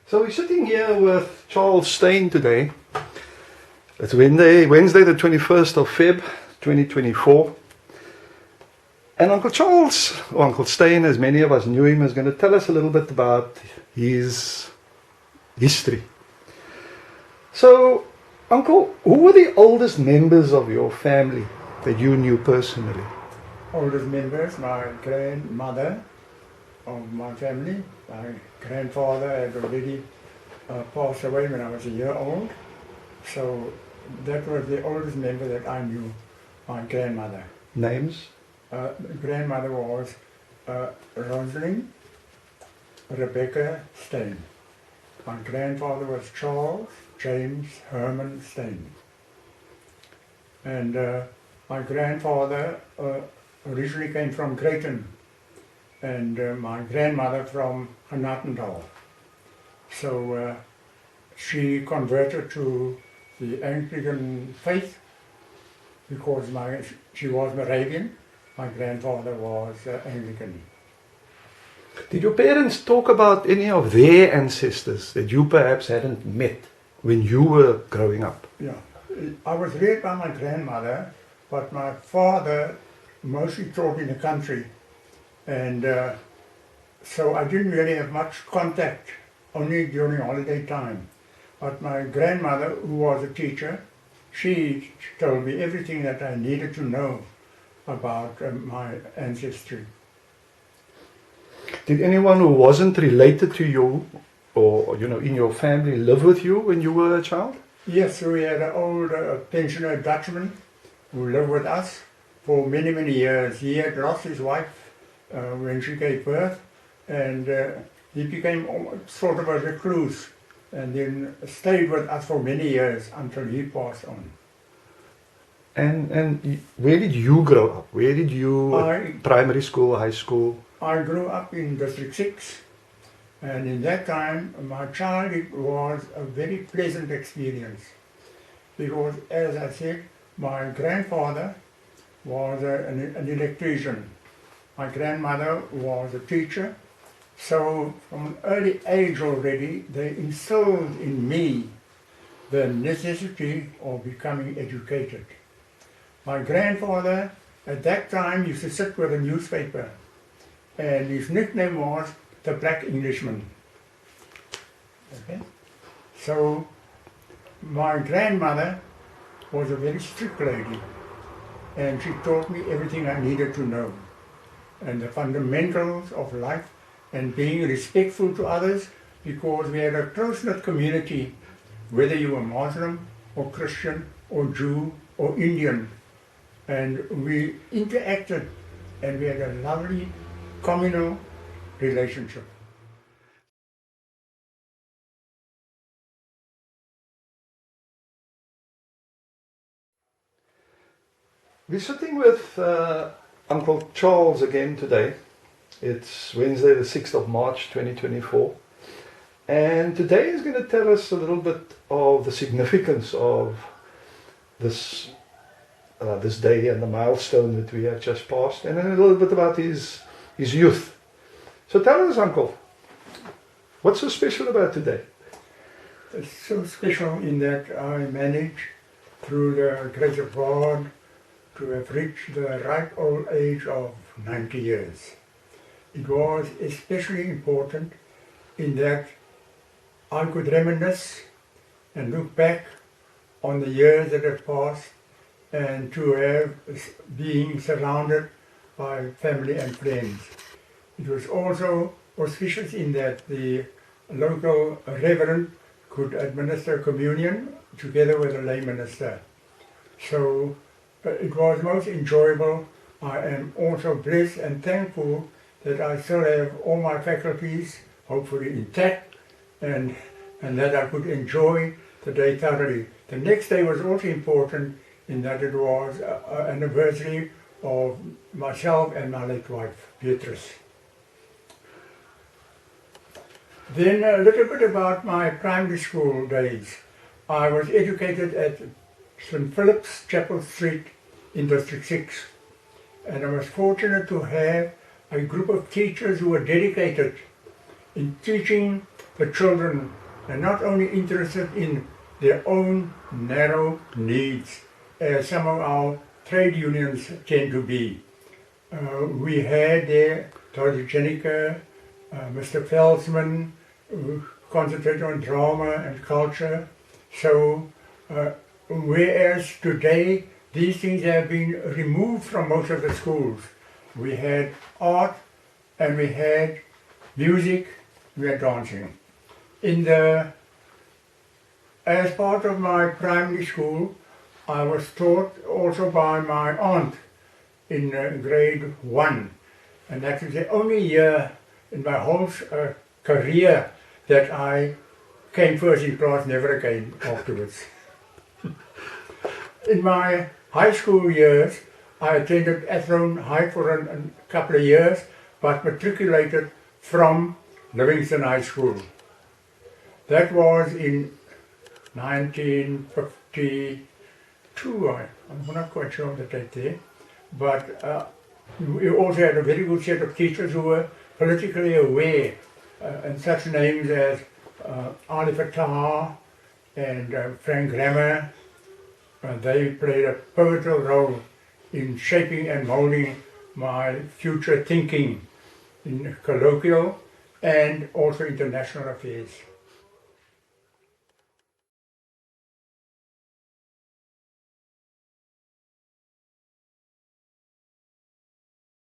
So we're sitting here with Charles Steyn today. It's Wednesday the 21st of Feb 2024. And Uncle Charles, or Uncle Steyn, as many of us knew him, is going to tell us a little bit about his history. So, Uncle, who were the oldest members of your family that you knew personally? Oldest members, my grandmother of my family. My grandfather had already passed away when I was a year old. So that was the oldest member that I knew, my grandmother. Names? Grandmother was Rosalind Rebecca Steyn. My grandfather was Charles James Herman Steyn. And my grandfather originally came from Greyton, and my grandmother from Genatendal. So she converted to the Anglican faith because she was Moravian. My grandfather was Anglican. Did your parents talk about any of their ancestors that you perhaps hadn't met when you were growing up? Yeah, I was reared by my grandmother, but my father mostly taught in the country, and so I didn't really have much contact, only during holiday time. But my grandmother, who was a teacher, she told me everything that I needed to know about my ancestry. Did anyone who wasn't related to you or in your family live with you when you were a child? Yes, we had an old pensioner Dutchman who lived with us for many, many years. He had lost his wife when she gave birth, and he became sort of a recluse and then stayed with us for many years until he passed on. And where did you grow up? Where did you, primary school, high school? I grew up in District 6, and in that time my childhood was a very pleasant experience because, as I said, my grandfather was an electrician. My grandmother was a teacher, so from an early age already they instilled in me the necessity of becoming educated. My grandfather at that time used to sit with a newspaper, and his nickname was the Black Englishman. Okay? So my grandmother was a very strict lady, and she taught me everything I needed to know, and the fundamentals of life and being respectful to others, because we had a close-knit community, whether you were Muslim or Christian or Jew or Indian, and we interacted and we had a lovely communal relationship. We're sitting with Uncle Charles again today. It's Wednesday the 6th of March 2024, and today he's going to tell us a little bit of the significance of this day and the milestone that we have just passed, and then a little bit about his youth. So tell us, Uncle, what's so special about today? It's so special in that I managed, through the grace of God, to have reached the ripe old age of 90 years. It was especially important in that I could reminisce and look back on the years that have passed, and to have being surrounded by family and friends. It was also auspicious in that the local reverend could administer communion together with a lay minister. So it was most enjoyable. I am also blessed and thankful that I still have all my faculties, hopefully intact, and that I could enjoy the day thoroughly. The next day was also important in that it was an anniversary of myself and my late wife, Beatrice. Then a little bit about my primary school days. I was educated at St. Philip's Chapel Street in District 6, and I was fortunate to have a group of teachers who were dedicated in teaching the children. They're not only interested in their own narrow needs, as some of our trade unions tend to be. We had there Dr. Jenica, Mr. Felsman, who concentrated on drama and culture. So, whereas today these things have been removed from most of the schools. We had art and we had music, we had dancing. As part of my primary school, I was taught also by my aunt in grade 1. And that was the only year in my whole career that I came first in class, never again afterwards. In my high school years, I attended Athlone High for a couple of years, but matriculated from Livingston High School. That was in 1952, I'm not quite sure of the date there, but we also had a very good set of teachers who were politically aware, and such names as Oliver Taha and Frank Grammer. They played a pivotal role in shaping and molding my future thinking in colloquial and also international affairs.